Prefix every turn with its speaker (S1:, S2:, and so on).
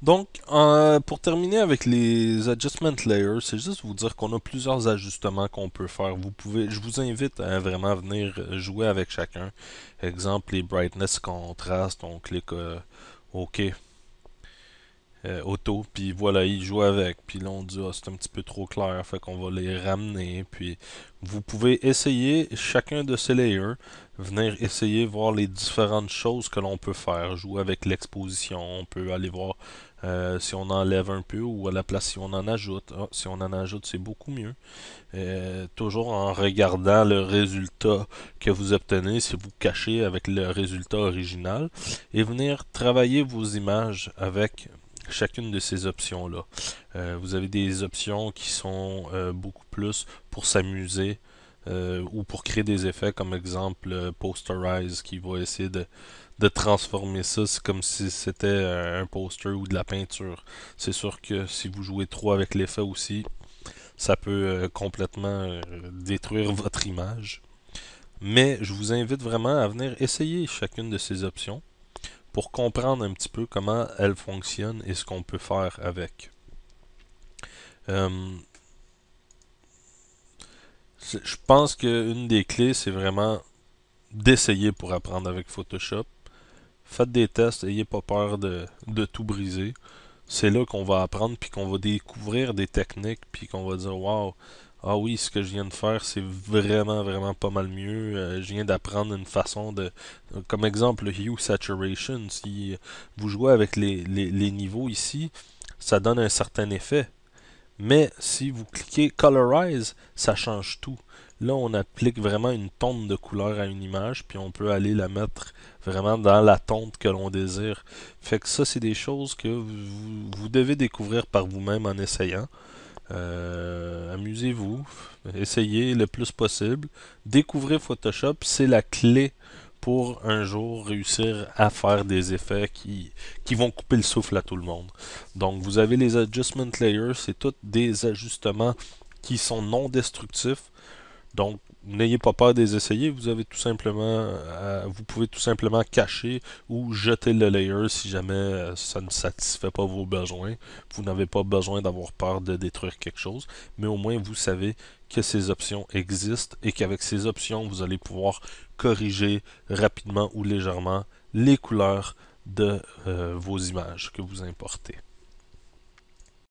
S1: Donc, pour terminer avec les adjustment layers, c'est juste vous dire qu'on a plusieurs ajustements qu'on peut faire. Je vous invite à vraiment venir jouer avec chacun. Exemple, les brightness, contraste, on clique OK, auto, puis voilà, il joue avec. Puis là, on dit, ah, c'est un petit peu trop clair, fait qu'on va les ramener. Puis vous pouvez essayer chacun de ces layers, venir essayer voir les différentes choses que l'on peut faire. Jouer avec l'exposition, on peut aller voir si on enlève un peu ou à la place si on en ajoute. Ah, si on en ajoute, c'est beaucoup mieux. Toujours en regardant le résultat que vous obtenez si vous cachez avec le résultat original et venir travailler vos images avec chacune de ces options-là. Vous avez des options qui sont beaucoup plus pour s'amuser ou pour créer des effets, comme exemple Posterize qui va essayer de transformer ça. C'est comme si c'était un poster ou de la peinture. C'est sûr que si vous jouez trop avec l'effet aussi, ça peut complètement détruire votre image. Mais je vous invite vraiment à venir essayer chacune de ces options pour comprendre un petit peu comment elles fonctionnent et ce qu'on peut faire avec. Euh, je pense qu'une des clés, c'est vraiment d'essayer pour apprendre avec Photoshop. Faites des tests, n'ayez pas peur de tout briser. C'est là qu'on va apprendre, puis qu'on va découvrir des techniques, puis qu'on va dire, waouh, ah oui, ce que je viens de faire, c'est vraiment, vraiment pas mal mieux. Je viens d'apprendre une façon de... Comme exemple, le Hue Saturation, si vous jouez avec les niveaux ici, ça donne un certain effet. Mais si vous cliquez Colorize, ça change tout. Là, on applique vraiment une tonte de couleur à une image, puis on peut aller la mettre vraiment dans la tonte que l'on désire. Fait que ça, c'est des choses que vous devez découvrir par vous-même en essayant. Amusez-vous, essayez le plus possible. Découvrez Photoshop, c'est la clé pour un jour réussir à faire des effets qui vont couper le souffle à tout le monde. Donc vous avez les adjustment layers, c'est tous des ajustements qui sont non destructifs. Donc n'ayez pas peur de les essayer, vous pouvez tout simplement cacher ou jeter le layer si jamais ça ne satisfait pas vos besoins. Vous n'avez pas besoin d'avoir peur de détruire quelque chose, mais au moins vous savez que ces options existent et qu'avec ces options, vous allez pouvoir corriger rapidement ou légèrement les couleurs de vos images que vous importez.